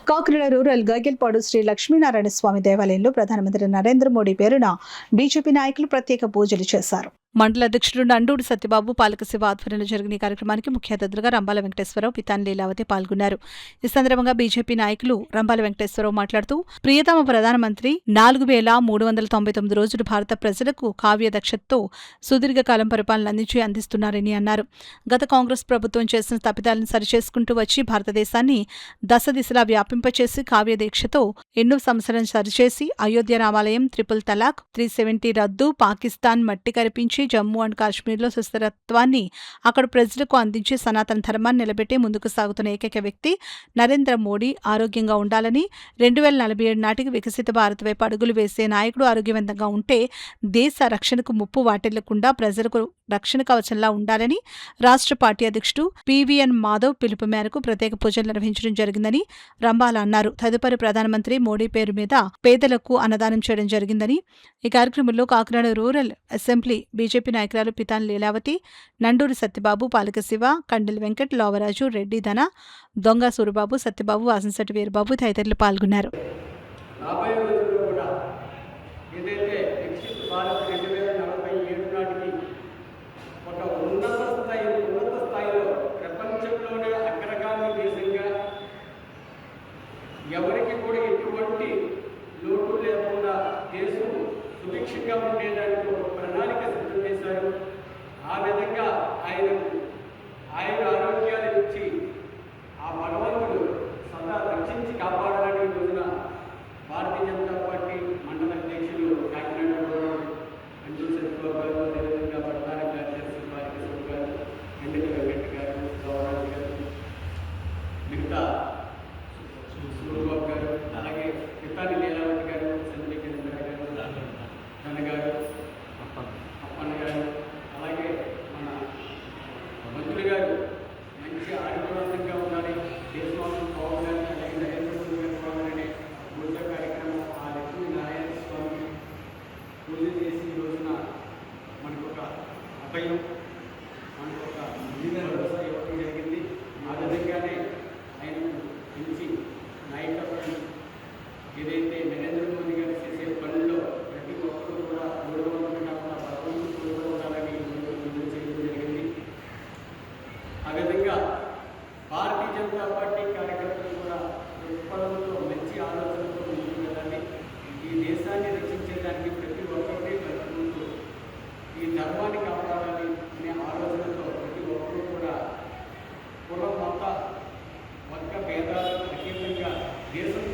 Kakinada rural గైగెల్పాడు Shri Lakshminarayana స్వామి దేవాలయంలో ప్రధానమంత్రి నరేంద్ర మోడీ పేరున బీజేపీ నాయకులు ప్రత్యేక పూజలు చేశారు. మండల అధ్యక్షుడు నండూడి సత్యబాబు, పాలక శివ ఆధ్వర్యంలో జరిగిన ఈ కార్యక్రమానికి ముఖ్య అతిథులుగా రంబాల వెంకటేశ్వరరావు, పితాని లీలావతి పాల్గొన్నారు. ఈ సందర్భంగా బీజేపీ నాయకులు రంబాల వెంకటేశ్వరరావు మాట్లాడుతూ, ప్రియతమ ప్రధానమంత్రి 4399 రోజులు భారత ప్రజలకు కావ్య దక్షతతో సుదీర్ఘకాలం పరిపాలన అందిస్తున్నారని అన్నారు. గత కాంగ్రెస్ ప్రభుత్వం చేసిన తప్పిదాలను సరిచేసుకుంటూ వచ్చి భారతదేశాన్ని దశ దిశలా వ్యాపింపచేసి కావ్య దీక్షతో ఎన్నో సమస్యలను సరిచేసి అయోధ్య రామాలయం, ట్రిపుల్ తలాక్, 370 రద్దు, పాకిస్తాన్ మట్టి కరిపించి జమ్మూ అండ్ కాశ్మీర్లో సుస్థిరత్వాన్ని అక్కడ ప్రజలకు అందించి సనాతన ధర్మాన్ని నిలబెట్టి ముందుకు సాగుతున్న ఏకైక వ్యక్తి నరేంద్ర మోడీ ఆరోగ్యంగా ఉండాలని, 2047 నాటికి వికసిత భారత్ వైపు అడుగులు వేసే నాయకుడు ఆరోగ్యవంతంగా ఉంటే దేశ రక్షణకు ముప్పు వాటిల్లకుండా ప్రజలకు రక్షణ కవచంలా ఉండాలని రాష్ట్ర పార్టీ అధ్యక్షుడు పివిఎన్ మాధవ్ పిలుపు మేరకు ప్రత్యేక పూజలు నిర్వహించడం జరిగిందని రంబాల అన్నారు. తదుపరి ప్రధానమంత్రి మోడీ పేరు మీద పేదలకు అన్నదానం చేయడం జరిగిందని ఈ కార్యక్రమంలో కాకినాడ రూరల్ అసెంబ్లీ బీజేపీ నాయకురాలు పితాని లీలావతి, నండూరి సత్యబాబు, పాలక శివ, కండెల్ వెంకట్, లోవరాజు, రెడ్డి ధన, దొంగ సూరిబాబు, సత్యబాబు, వాసంశెట్టి వీరబాబు తదితరులు పాల్గొన్నారు. ఎవరికి కూడా ఎటువంటి లోటు లేకుండా దేశం సుభిక్షంగా ఉండేదానికి ఒక ప్రణాళిక సిద్ధం చేశారు. ఆ విధంగా ఆయన ఆరోగ్యాలు ఇచ్చి ఆ భగవంతుడు సదా రక్షించి కాపాడాలని ఈ రోజున భారతీయ జనతా పార్టీ మండల అధ్యక్షులు కాకినాడలో అంజు సత్యబాబు గారు, అదేవిధంగా ప్రధాన కార్యదర్శి పార్టీ గారు, ఎండిక వెంకట్ గారు, గౌరాజు గారు, మిగతా సూరిబాబు గారు, అలాగే పితాని లీలావతి గారు, చంద్రకేంద్ర గారు, ధన గారు, అప్పన్న గారు, అలాగే మన మంత్రులు గారు మంచి ఆరోగ్యవంతంగా ఉండాలి, దేశవాసం బాగుండాలి, అలాగే నరేంద్ర మోడీ గారు బాగుండాలనే పూజ కార్యక్రమం ఆ లక్ష్మీనారాయణ స్వామి పూజ చేసి ఈ రోజున మనకు ఒక అభయం, మనకు ఒక భరోసా ఇవ్వడం జరిగింది. ఆ విధంగానే ఆయనకు పిలిచి నాయకత్వం ఏదైతే నరేంద్ర మోడీ గారు చేసే పనుల్లో ప్రతి ఒక్కరూ కూడా గౌరవంగా కాకుండా భగవంతుడు కూడా ఉండాలని చేయడం జరిగింది. ఆ విధంగా భారతీయ జనతా పార్టీ కార్యకర్తలు కూడా దృక్పథంతో మంచి ఆలోచనతో ముందుకు వెళ్ళాలి. ఈ దేశాన్ని రక్షించేదానికి ప్రతి ఒక్కరిని కలుపుకుంటూ ఈ ధర్మాన్ని కాపాడాలి అనే ఆలోచనతో ప్రతి ఒక్కరూ కూడా కులం, మత, వర్గ భేదాలకు అతీతంగా దేశం